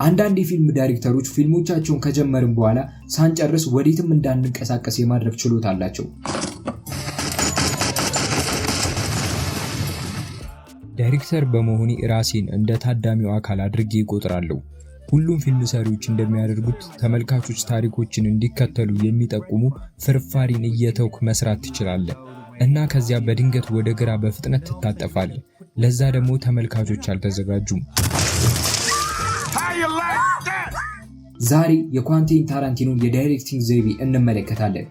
አንዳንድ የፊልም ዳይሬክተሮች ፊልሞቻቸውን ከጀመርን በኋላ ሳንጨርስ ወዴትም እንዳንንቀሳቀስ የማድረግ ችሎታ አላቸው። ዳይሬክተር በመሆኔ ራሴን እንደ ታዳሚው አካል አድርጌ እቆጥራለሁ። ሁሉም ፊልም ሰሪዎች እንደሚያደርጉት ተመልካቾች ታሪኮችን እንዲከተሉ የሚጠቁሙ ፍርፋሪን እየተውክ መስራት ትችላለህ እና ከዚያ በድንገት ወደ ግራ በፍጥነት ትታጠፋለህ። ለዛ ደግሞ ተመልካቾች አልተዘጋጁም። ዛሬ የኳንቲን ታራንቲኖን የዳይሬክቲንግ ዘይቤ እንመለከታለን።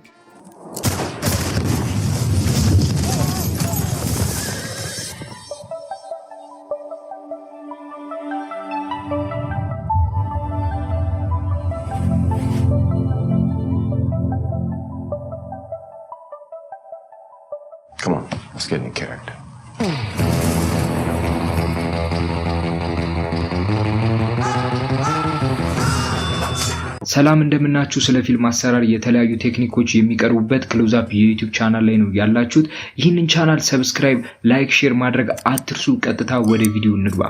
Come on, let's get in character. ሰላም እንደምናችሁ። ስለ ፊልም አሰራር የተለያዩ ቴክኒኮች የሚቀርቡበት ክሎዝ አፕ የዩቲዩብ ቻናል ላይ ነው ያላችሁት። ይህንን ቻናል ሰብስክራይብ፣ ላይክ፣ ሼር ማድረግ አትርሱ። ቀጥታ ወደ ቪዲዮ እንግባ።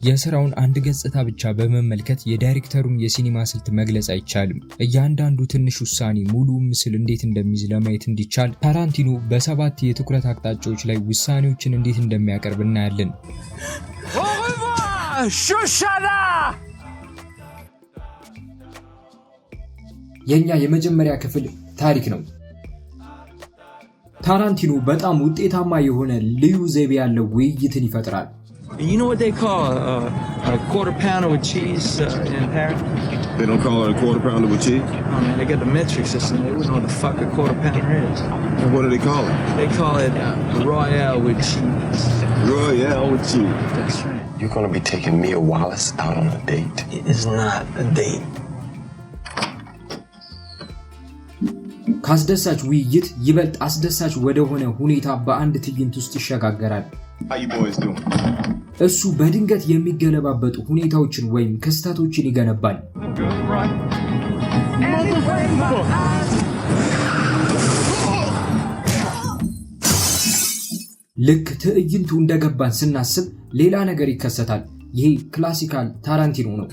የሥራውን አንድ ገጽታ ብቻ በመመልከት የዳይሬክተሩን የሲኒማ ስልት መግለጽ አይቻልም። እያንዳንዱ ትንሽ ውሳኔ ሙሉ ምስል እንዴት እንደሚይዝ ለማየት እንዲቻል ታራንቲኖ በሰባት የትኩረት አቅጣጫዎች ላይ ውሳኔዎችን እንዴት እንደሚያቀርብ እናያለን። የኛ የመጀመሪያ ክፍል ታሪክ ነው። ታራንቲኖ በጣም ውጤታማ የሆነ ልዩ ዘይቤ ያለው ውይይትን ይፈጥራል። You know what they call a quarter pounder with cheese in Paris? They don't call it a quarter pounder with cheese? Oh man, they got the metric system. They wouldn't know what the fuck a quarter pounder is. And what do they call it? They call it Royale with cheese. Royale with cheese. That's right. You're gonna be taking Mia Wallace out on a date? It is not a date. ካስደሳች ውይይት ይበልጥ አስደሳች ወደ ሆነ ሁኔታ በአንድ ትዕይንት ውስጥ ይሸጋገራል። How you boys doing? እሱ በድንገት የሚገለባበጡ ሁኔታዎችን ወይም ክስተቶችን ይገነባል። ልክ ትዕይንቱ እንደገባን ስናስብ ሌላ ነገር ይከሰታል። ይሄ ክላሲካል ታራንቲኖ ነው።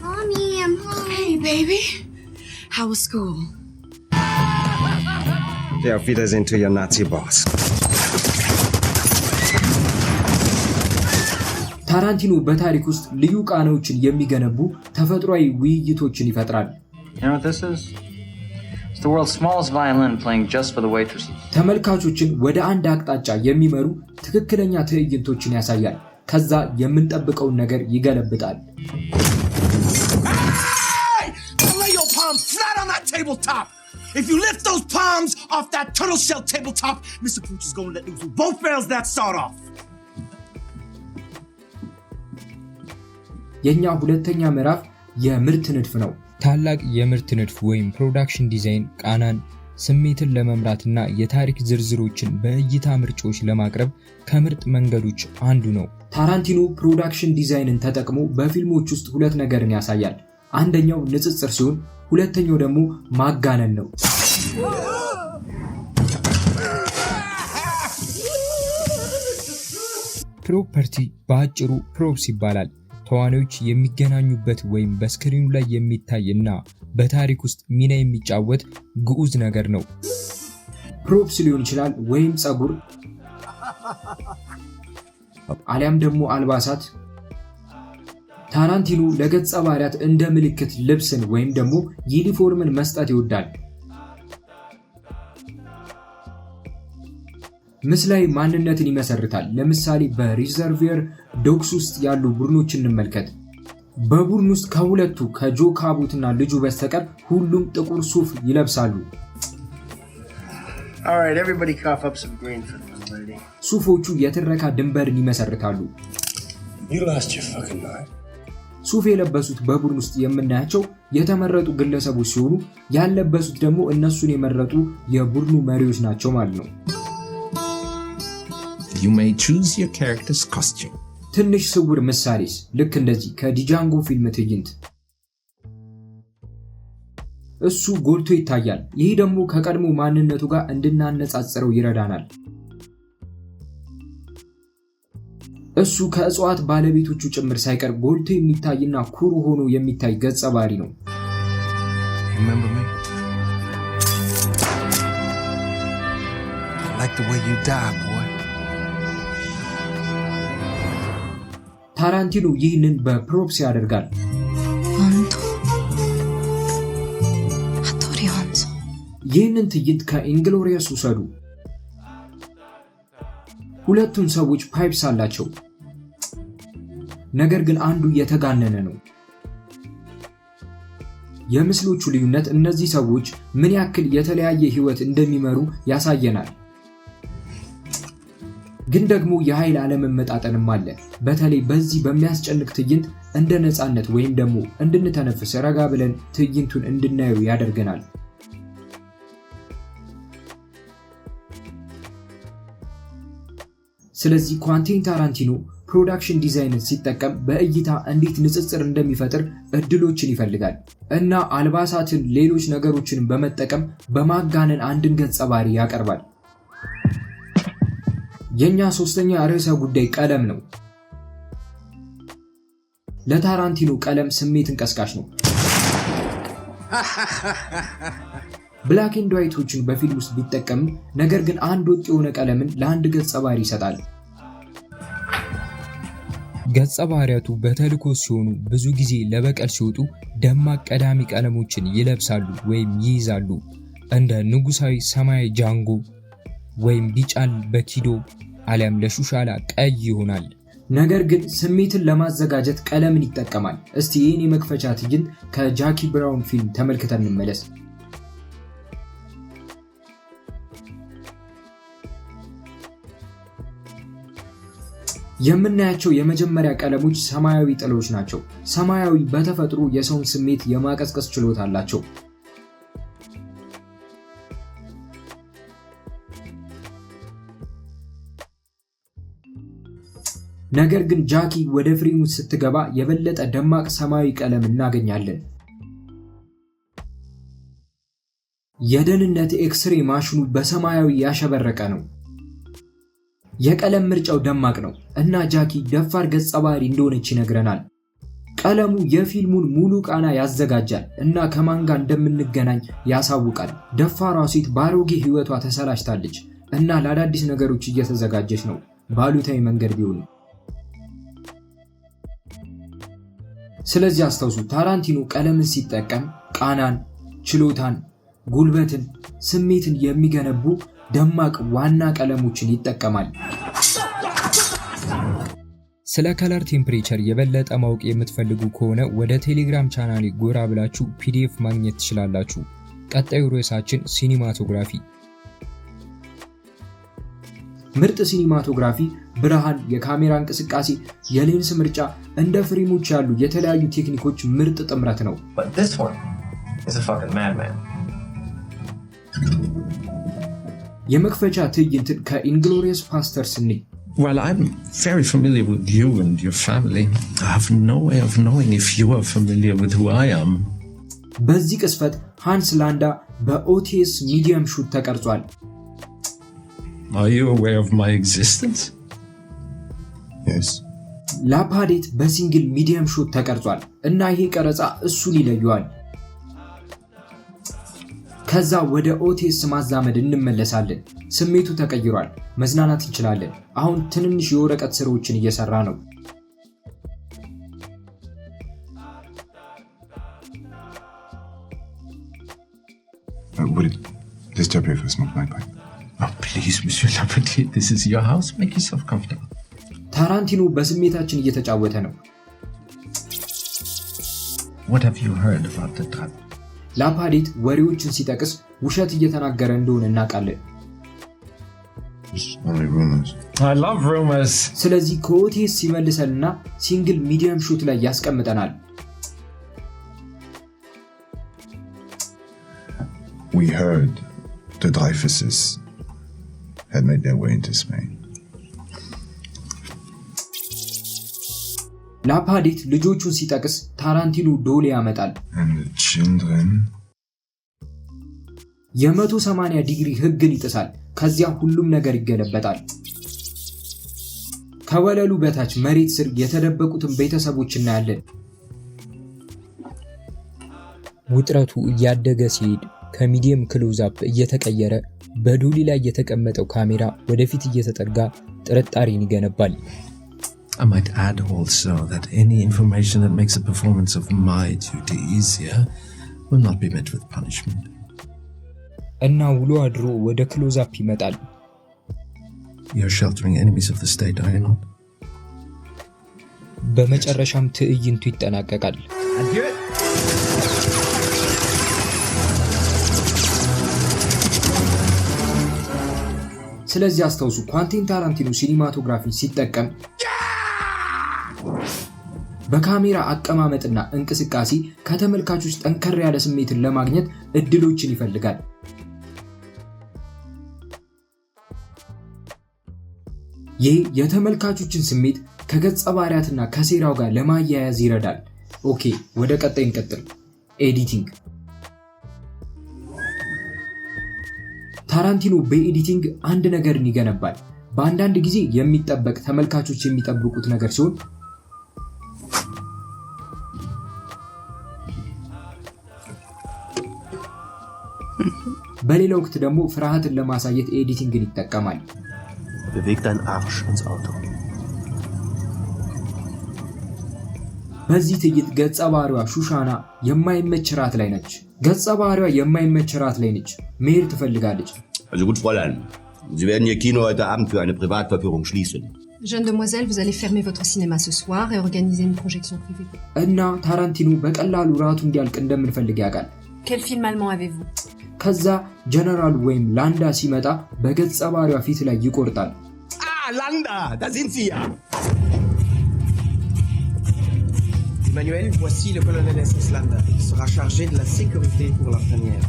Mommy, I'm home. Hey, baby. How was school? Yeah, feed us into your Nazi boss. ታራንቲኖ በታሪክ ውስጥ ልዩ ቃናዎችን የሚገነቡ ተፈጥሯዊ ውይይቶችን ይፈጥራል። You know what this is? It's the world's smallest violin playing just for the waitresses. ተመልካቾችን ወደ አንድ አቅጣጫ የሚመሩ ትክክለኛ ትዕይንቶችን ያሳያል። ከዛ የምንጠብቀውን ነገር ይገለብጣል። Hey! Lay your palms flat on that tabletop. If you lift those palms off that turtle shell tabletop, Mr. Pooch is gonna let loose with both barrels that start off. የኛ ሁለተኛ ምዕራፍ የምርት ንድፍ ነው። ታላቅ የምርት ንድፍ ወይም ፕሮዳክሽን ዲዛይን ቃናን፣ ስሜትን ለመምራትና የታሪክ ዝርዝሮችን በእይታ ምርጫዎች ለማቅረብ ከምርጥ መንገዶች አንዱ ነው። ታራንቲኖ ፕሮዳክሽን ዲዛይንን ተጠቅሞ በፊልሞች ውስጥ ሁለት ነገርን ያሳያል። አንደኛው ንጽጽር ሲሆን ሁለተኛው ደግሞ ማጋነን ነው። ፕሮፐርቲ በአጭሩ ፕሮፕስ ይባላል። ተዋናዮች የሚገናኙበት ወይም በስክሪኑ ላይ የሚታይ እና በታሪክ ውስጥ ሚና የሚጫወት ግዑዝ ነገር ነው። ፕሮፕስ ሊሆን ይችላል ወይም ፀጉር አሊያም ደግሞ አልባሳት። ታራንቲኖ ለገጸ ባህሪያት እንደ ምልክት ልብስን ወይም ደግሞ ዩኒፎርምን መስጠት ይወዳል። ምስላዊ ማንነትን ይመሰርታል። ለምሳሌ በሪዘርቪየር ዶግስ ውስጥ ያሉ ቡድኖችን እንመልከት። በቡድን ውስጥ ከሁለቱ ከጆ ካቡትና ልጁ በስተቀር ሁሉም ጥቁር ሱፍ ይለብሳሉ። All right, everybody cough up some green for this lady. ሱፎቹ የትረካ ድንበርን ይመሰርታሉ። You lost your fucking mind. ሱፍ የለበሱት በቡድን ውስጥ የምናያቸው የተመረጡ ግለሰቦች ሲሆኑ ያለበሱት ደግሞ እነሱን የመረጡ የቡድኑ መሪዎች ናቸው ማለት ነው። You may choose your character's costume. ትንሽ ስውር ምሳሌስ ልክ እንደዚህ ከዲጃንጎ ፊልም ትዕይንት እሱ ጎልቶ ይታያል። ይህ ደግሞ ከቀድሞ ማንነቱ ጋር እንድናነጻጽረው ይረዳናል። እሱ ከእጽዋት ባለቤቶቹ ጭምር ሳይቀር ጎልቶ የሚታይና ኩሩ ሆኖ የሚታይ ገጸ ባህሪ ነው። Remember me? I like the way you die, boy. ታራንቲኖ ይህንን በፕሮፕስ ያደርጋል። ይህንን ትዕይንት ከኢንግሎሪየስ ውሰዱ። ሁለቱም ሰዎች ፓይፕስ አላቸው፣ ነገር ግን አንዱ የተጋነነ ነው። የምስሎቹ ልዩነት እነዚህ ሰዎች ምን ያክል የተለያየ ህይወት እንደሚመሩ ያሳየናል። ግን ደግሞ የኃይል አለመመጣጠንም አለ። በተለይ በዚህ በሚያስጨንቅ ትዕይንት እንደ ነፃነት ወይም ደግሞ እንድንተነፍስ ረጋ ብለን ትዕይንቱን እንድናየው ያደርገናል። ስለዚህ ኳንቲን ታራንቲኖ ፕሮዳክሽን ዲዛይንን ሲጠቀም በእይታ እንዴት ንጽጽር እንደሚፈጥር እድሎችን ይፈልጋል እና አልባሳትን፣ ሌሎች ነገሮችን በመጠቀም በማጋነን አንድን ገጸ ባህሪ ያቀርባል። የኛ ሶስተኛ ርዕሰ ጉዳይ ቀለም ነው። ለታራንቲኖ ቀለም ስሜትን ቀስቃሽ ነው። ብላክ ኤንድ ዋይቶችን በፊልም ውስጥ ቢጠቀም ነገር ግን አንድ ወጥ የሆነ ቀለምን ለአንድ ገጸ ባህሪ ይሰጣል። ገጸ ባህሪያቱ በተልእኮ ሲሆኑ ብዙ ጊዜ ለበቀል ሲወጡ ደማቅ ቀዳሚ ቀለሞችን ይለብሳሉ ወይም ይይዛሉ። እንደ ንጉሳዊ ሰማያዊ ጃንጎ ወይም ቢጫን በኪዶ አሊያም ለሹሻላ ቀይ ይሆናል። ነገር ግን ስሜትን ለማዘጋጀት ቀለምን ይጠቀማል። እስቲ ይህን የመክፈቻ ትዕይንት ከጃኪ ብራውን ፊልም ተመልክተን እንመለስ። የምናያቸው የመጀመሪያ ቀለሞች ሰማያዊ ጥሎች ናቸው። ሰማያዊ በተፈጥሮ የሰውን ስሜት የማቀዝቀዝ ችሎታ አላቸው። ነገር ግን ጃኪ ወደ ፍሬሙ ስትገባ የበለጠ ደማቅ ሰማያዊ ቀለም እናገኛለን። የደህንነት ኤክስሬ ማሽኑ በሰማያዊ ያሸበረቀ ነው። የቀለም ምርጫው ደማቅ ነው እና ጃኪ ደፋር ገጸ ባህሪ እንደሆነች ይነግረናል። ቀለሙ የፊልሙን ሙሉ ቃና ያዘጋጃል እና ከማን ጋር እንደምንገናኝ ያሳውቃል። ደፋሯ ሴት ባሮጌ ህይወቷ ተሰላችታለች እና ለአዳዲስ ነገሮች እየተዘጋጀች ነው፣ ባሉታዊ መንገድ ቢሆን። ስለዚህ አስታውሱ፣ ታራንቲኖ ቀለምን ሲጠቀም ቃናን፣ ችሎታን፣ ጉልበትን፣ ስሜትን የሚገነቡ ደማቅ ዋና ቀለሞችን ይጠቀማል። ስለ ከለር ቴምፕሬቸር የበለጠ ማወቅ የምትፈልጉ ከሆነ ወደ ቴሌግራም ቻናሌ ጎራ ብላችሁ ፒዲኤፍ ማግኘት ትችላላችሁ። ቀጣዩ ርዕሳችን ሲኒማቶግራፊ። ምርጥ ሲኒማቶግራፊ ብርሃን፣ የካሜራ እንቅስቃሴ፣ የሌንስ ምርጫ እንደ ፍሬሞች ያሉ የተለያዩ ቴክኒኮች ምርጥ ጥምረት ነው። የመክፈቻ ትዕይንትን ከኢንግሎሪየስ ባስተርድስ እንይ። Well, I'm very familiar with you and your family. I have no way of knowing if you are familiar with who I am. በዚህ ቅስፈት ሃንስ ላንዳ በኦቲኤስ ሚዲየም ሹት ተቀርጿል። Are you aware of my existence? Yes. ላፓዴት በሲንግል ሚዲየም ሹት ተቀርጿል እና ይሄ ቀረጻ እሱን ይለየዋል። ከዛ ወደ ኦቲኤስ ማዛመድ እንመለሳለን። ስሜቱ ተቀይሯል። መዝናናት እንችላለን። አሁን ትንንሽ የወረቀት ስራዎችን እየሰራ ነው። Would it disturb you if I smoke my pipe? Oh, please, Monsieur Lapetier, this is your house. Make yourself comfortable. ታራንቲኖ በስሜታችን እየተጫወተ ነው። What have you heard about the trap? ላፓዴት ወሬዎችን ሲጠቅስ ውሸት እየተናገረ እንደሆነ እናውቃለን። Only rumors. I love rumors. ስለዚህ ከኦቲኤስ ሲመልሰንና ሲንግል ሚዲየም ሹት ላይ ያስቀምጠናል። We heard the Dreyfuses had made their way into Spain. ላፓዴት ልጆቹን ሲጠቅስ ታራንቲኖ ዶሌ ያመጣል። And the children. የ180 ዲግሪ ህግን ይጥሳል። ከዚያ ሁሉም ነገር ይገለበጣል። ከወለሉ በታች መሬት ስር የተደበቁትን ቤተሰቦች እናያለን። ውጥረቱ እያደገ ሲሄድ ከሚዲየም ክሎዝ አፕ እየተቀየረ በዶሊ ላይ የተቀመጠው ካሜራ ወደፊት እየተጠጋ ጥርጣሬን ይገነባል። I might add also that any information that makes the performance of my duty easier will not be met with punishment. እና ውሎ አድሮ ወደ ክሎዝ አፕ ይመጣል። You're sheltering enemies of the state, are you not? በመጨረሻም ትዕይንቱ ይጠናቀቃል። ስለዚህ አስታውሱ ኳንቲን ታራንቲኖ ሲኒማቶግራፊ ሲጠቀም በካሜራ አቀማመጥና እንቅስቃሴ ከተመልካቾች ጠንከር ያለ ስሜትን ለማግኘት እድሎችን ይፈልጋል። ይህ የተመልካቾችን ስሜት ከገጸ ባህሪያትና ከሴራው ጋር ለማያያዝ ይረዳል። ኦኬ ወደ ቀጣይ እንቀጥል። ኤዲቲንግ። ታራንቲኖ በኤዲቲንግ አንድ ነገርን ይገነባል። በአንዳንድ ጊዜ የሚጠበቅ ተመልካቾች የሚጠብቁት ነገር ሲሆን በሌላ ወቅት ደግሞ ፍርሃትን ለማሳየት ኤዲቲንግን ይጠቀማል። Beweg deinen Arsch ins Auto. በዚህ ትዕይንት ገጸ ባህሪዋ ሹሻና የማይመች ራት ላይ ነች። ገጸ ባህሪዋ የማይመች ራት ላይ ነች። መሄድ ትፈልጋለች። Also gut, Fräulein. Sie werden Ihr Kino heute Abend für eine Privatverführung schließen. Jeune demoiselle, vous allez fermer votre cinéma ce soir et organiser une projection privée. እና ታራንቲኖ በቀላሉ ራቱ እንዲያልቅ እንደምንፈልግ ያውቃል። Quel film allemand avez-vous? ከዛ ጀነራሉ ወይም ላንዳ ሲመጣ በገጸ ባህሪዋ ፊት ላይ ይቆርጣል። Landa, da sind Sie ja. Emmanuel, voici le colonel SS Landa. Il sera chargé de la sécurité pour la première.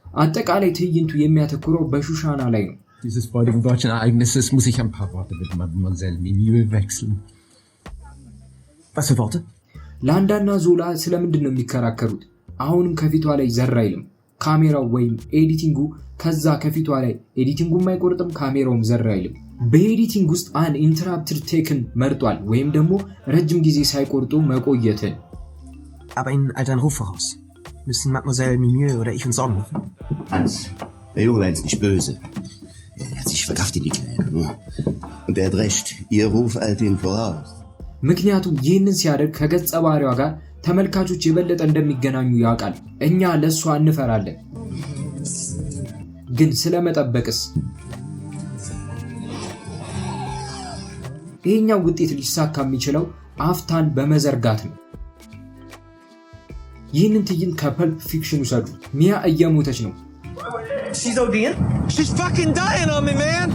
አጠቃላይ ትዕይንቱ የሚያተኩረው በሹሻና ላይ ነው። Dieses bei dem deutschen Ereignisses muss ich ein paar Worte mit Mademoiselle Minieux wechseln. Was für Worte? ላንዳና ዞላ ስለምንድን ነው የሚከራከሩት? አሁንም ከፊቷ ላይ ዘር አይልም። ካሜራው ወይም ኤዲቲንጉ ከዛ ከፊቷ ላይ ኤዲቲንጉም አይቆርጥም፣ ካሜራውም ዘር አይልም። በኤዲቲንግ ውስጥ አንድ ኢንተራፕትድ ቴክን መርጧል፣ ወይም ደግሞ ረጅም ጊዜ ሳይቆርጡ መቆየትን። Aber in Alter Hof voraus. Müssen Mademoiselle Minieux oder ich uns Sorgen machen? Hans, der Junge war jetzt nicht böse. Er hat sich verkraft in die Kneipe. Und er hat recht. Ihr Ruf eilt ihm voraus. ምክንያቱም ይህንን ሲያደርግ ከገጸ ባህሪዋ ጋር ተመልካቾች የበለጠ እንደሚገናኙ ያውቃል። እኛ ለሷ እንፈራለን። ግን ስለመጠበቅስ? ይህኛው ውጤት ሊሳካ የሚችለው አፍታን በመዘርጋት ነው። ይህንን ትዕይንት ከፐልፕ ፊክሽን ውሰዱ። ሚያ እየሞተች ነው። She's ODing? She's fucking dying on me, man!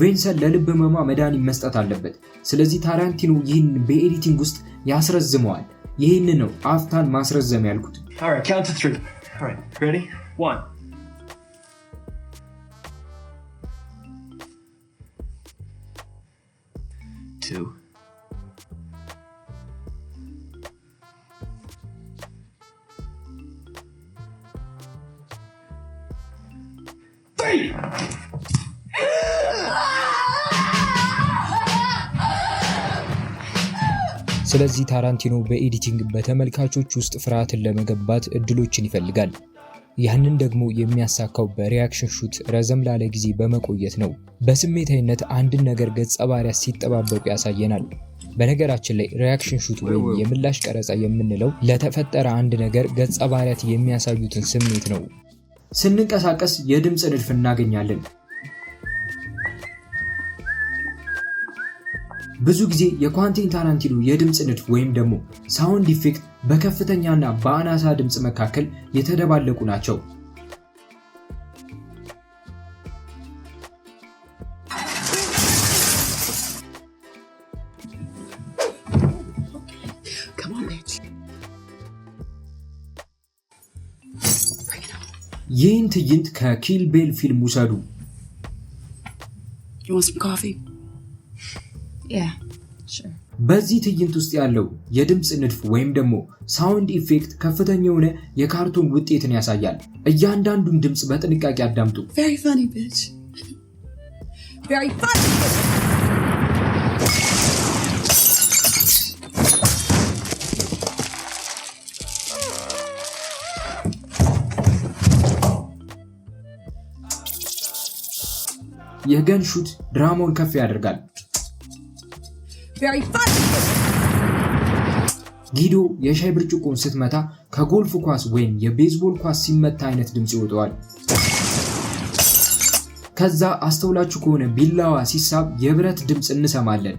ቬንሰን ለልብ ህመሟ መድኃኒት መስጠት አለበት። ስለዚህ ታራንቲኖ ይህን በኤዲቲንግ ውስጥ ያስረዝመዋል። ይህን ነው አፍታን ማስረዘም ያልኩት። All right, count to 3. All right, ready? 1. Two. ስለዚህ ታራንቲኖ በኤዲቲንግ በተመልካቾች ውስጥ ፍርሃትን ለመገንባት እድሎችን ይፈልጋል። ያንን ደግሞ የሚያሳካው በሪያክሽን ሹት ረዘም ላለ ጊዜ በመቆየት ነው። በስሜታዊነት አንድን ነገር ገጸ ባህሪያት ሲጠባበቁ ያሳየናል። በነገራችን ላይ ሪያክሽን ሹት ወይም የምላሽ ቀረጻ የምንለው ለተፈጠረ አንድ ነገር ገጸ ባህሪያት የሚያሳዩትን ስሜት ነው። ስንንቀሳቀስ የድምፅ ንድፍ እናገኛለን። ብዙ ጊዜ የኳንቲን ታራንቲኖ የድምፅ ንድፍ ወይም ደግሞ ሳውንድ ኢፌክት በከፍተኛና በአናሳ ድምፅ መካከል የተደባለቁ ናቸው። ይህን ትዕይንት ከኪል ቤል ፊልም ውሰዱ። You want some coffee? Yeah, sure. በዚህ ትዕይንት ውስጥ ያለው የድምፅ ንድፍ ወይም ደግሞ ሳውንድ ኢፌክት ከፍተኛ የሆነ የካርቱን ውጤትን ያሳያል። እያንዳንዱን ድምፅ በጥንቃቄ አዳምጡ። Very funny, bitch. Very funny. የገን ሹት ድራማውን ከፍ ያደርጋል። Very funny. ጊዶ የሻይ ብርጭቆን ስትመታ ከጎልፍ ኳስ ወይም የቤዝቦል ኳስ ሲመታ አይነት ድምጽ ይወጣዋል። ከዛ አስተውላችሁ ከሆነ ቢላዋ ሲሳብ የብረት ድምጽ እንሰማለን።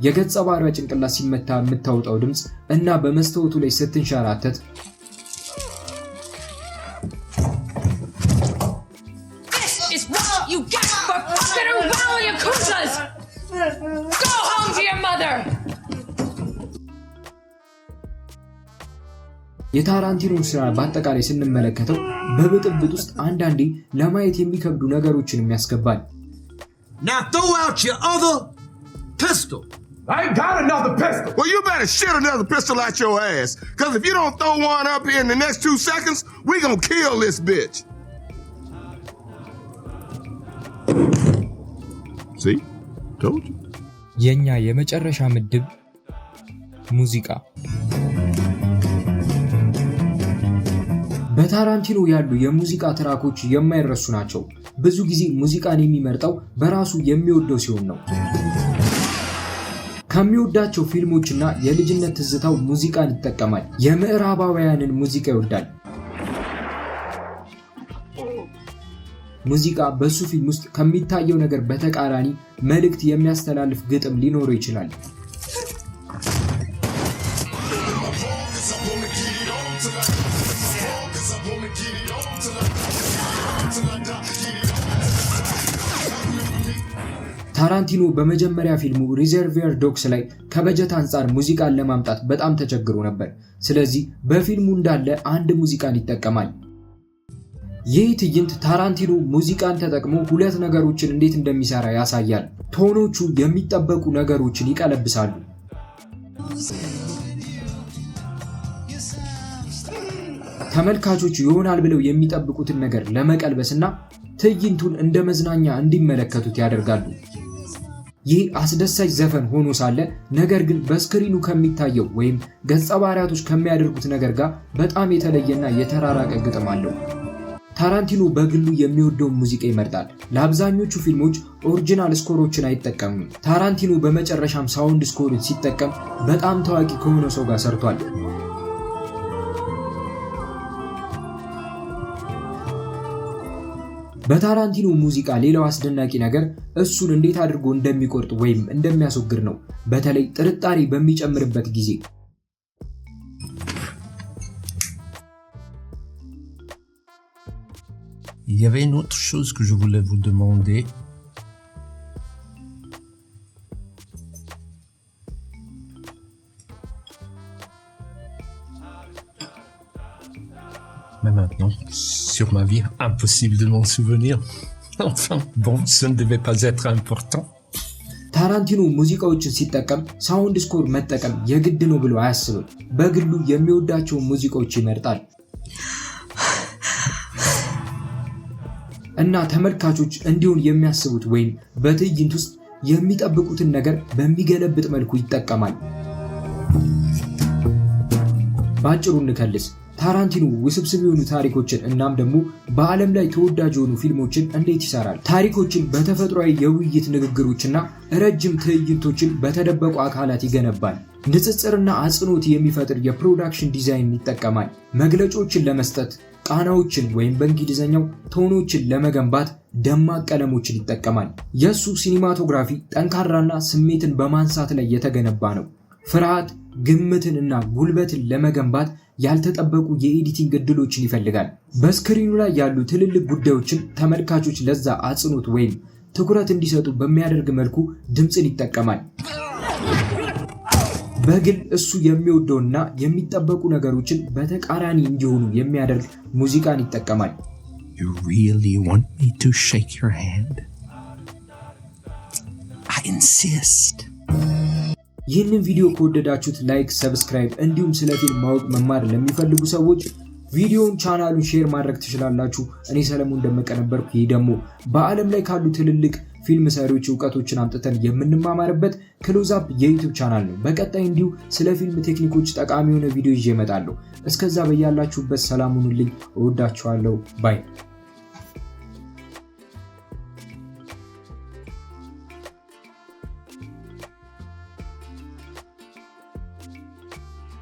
የገጸ ባህሪዋ ጭንቅላት ሲመታ የምታወጣው ድምጽ እና በመስተዋቱ ላይ ስትንሸራተት This is what you get for fucking around with your kuzas! Go home to your mother! የታራንቲኖን ስራ በአጠቃላይ ስንመለከተው በብጥብጥ ውስጥ አንዳንዴ ለማየት የሚከብዱ ነገሮችን ያስገባል። Now throw out your other pistol. I ain't got another pistol. Well, you better shit another pistol out your ass. Because if you don't throw one up here in the next 2 seconds, we gonna kill this bitch. See? Told you. የኛ የመጨረሻ ምድብ ሙዚቃ። በታራንቲኖ ያሉ የሙዚቃ ትራኮች የማይረሱ ናቸው። ብዙ ጊዜ ሙዚቃን የሚመርጠው በራሱ የሚወደው ሲሆን ነው። ከሚወዳቸው ፊልሞችና የልጅነት ትዝታው ሙዚቃን ይጠቀማል። የምዕራባውያንን ሙዚቃ ይወዳል። ሙዚቃ በሱ ፊልም ውስጥ ከሚታየው ነገር በተቃራኒ መልእክት የሚያስተላልፍ ግጥም ሊኖረው ይችላል። ታራንቲኖ በመጀመሪያ ፊልሙ ሪዘርቪየር ዶግስ ላይ ከበጀት አንጻር ሙዚቃን ለማምጣት በጣም ተቸግሮ ነበር። ስለዚህ በፊልሙ እንዳለ አንድ ሙዚቃን ይጠቀማል። ይህ ትዕይንት ታራንቲኖ ሙዚቃን ተጠቅሞ ሁለት ነገሮችን እንዴት እንደሚሰራ ያሳያል። ቶኖቹ የሚጠበቁ ነገሮችን ይቀለብሳሉ። ተመልካቾች ይሆናል ብለው የሚጠብቁትን ነገር ለመቀልበስና ትዕይንቱን እንደ መዝናኛ እንዲመለከቱት ያደርጋሉ። ይህ አስደሳች ዘፈን ሆኖ ሳለ ነገር ግን በስክሪኑ ከሚታየው ወይም ገጸ ባህሪያቶች ከሚያደርጉት ነገር ጋር በጣም የተለየና የተራራቀ ግጥም አለው። ታራንቲኖ በግሉ የሚወደውን ሙዚቃ ይመርጣል። ለአብዛኞቹ ፊልሞች ኦሪጂናል ስኮሮችን አይጠቀምም። ታራንቲኖ በመጨረሻም ሳውንድ ስኮርን ሲጠቀም በጣም ታዋቂ ከሆነ ሰው ጋር ሰርቷል። በታራንቲኖ ሙዚቃ ሌላው አስደናቂ ነገር እሱን እንዴት አድርጎ እንደሚቆርጥ ወይም እንደሚያስወግድ ነው። በተለይ ጥርጣሬ በሚጨምርበት ጊዜ Il y avait une autre chose que je voulais vous demander. Mais maintenant, sur ma vie, impossible de m'en souvenir. Enfin, bon, ça ne devait pas être important. ታራንቲኖ ሙዚቃዎችን ሲጠቀም ሳውንድ ስኮር መጠቀም የግድ ነው ብሎ አያስብም። በግሉ የሚወዳቸው ሙዚቃዎች ይመርጣል እና ተመልካቾች እንዲሁን የሚያስቡት ወይም በትዕይንት ውስጥ የሚጠብቁትን ነገር በሚገለብጥ መልኩ ይጠቀማል። ባጭሩ እንከልስ። ታራንቲኖ ውስብስብ የሆኑ ታሪኮችን እናም ደግሞ በዓለም ላይ ተወዳጅ የሆኑ ፊልሞችን እንዴት ይሰራል? ታሪኮችን በተፈጥሯዊ የውይይት ንግግሮችና ረጅም ትዕይንቶችን በተደበቁ አካላት ይገነባል። ንጽጽርና አጽንኦት የሚፈጥር የፕሮዳክሽን ዲዛይን ይጠቀማል። መግለጫዎችን ለመስጠት ቃናዎችን ወይም በእንግሊዝኛው ቶኖችን ለመገንባት ደማቅ ቀለሞችን ይጠቀማል። የሱ ሲኒማቶግራፊ ጠንካራና ስሜትን በማንሳት ላይ የተገነባ ነው። ፍርሃት፣ ግምትን እና ጉልበትን ለመገንባት ያልተጠበቁ የኤዲቲንግ እድሎችን ይፈልጋል። በስክሪኑ ላይ ያሉ ትልልቅ ጉዳዮችን ተመልካቾች ለዛ አጽንኦት ወይም ትኩረት እንዲሰጡ በሚያደርግ መልኩ ድምፅን ይጠቀማል። በግል እሱ የሚወደውና የሚጠበቁ ነገሮችን በተቃራኒ እንዲሆኑ የሚያደርግ ሙዚቃን ይጠቀማል። You really want me to shake your hand? I insist. ይህንን ቪዲዮ ከወደዳችሁት ላይክ፣ ሰብስክራይብ እንዲሁም ስለ ፊልም ማወቅ መማር ለሚፈልጉ ሰዎች ቪዲዮውን ቻናሉን ሼር ማድረግ ትችላላችሁ። እኔ ሰለሞን ደመቀ ነበርኩ። ይህ ደግሞ በዓለም ላይ ካሉ ትልልቅ ፊልም ሰሪዎች ዕውቀቶችን አምጥተን የምንማማርበት ክሎዝ አፕ የዩቲዩብ ቻናል ነው። በቀጣይ እንዲሁ ስለ ፊልም ቴክኒኮች ጠቃሚ የሆነ ቪዲዮ ይዤ እመጣለሁ። እስከዛ በያላችሁበት ሰላም ሁኑልኝ። እወዳችኋለሁ። ባይ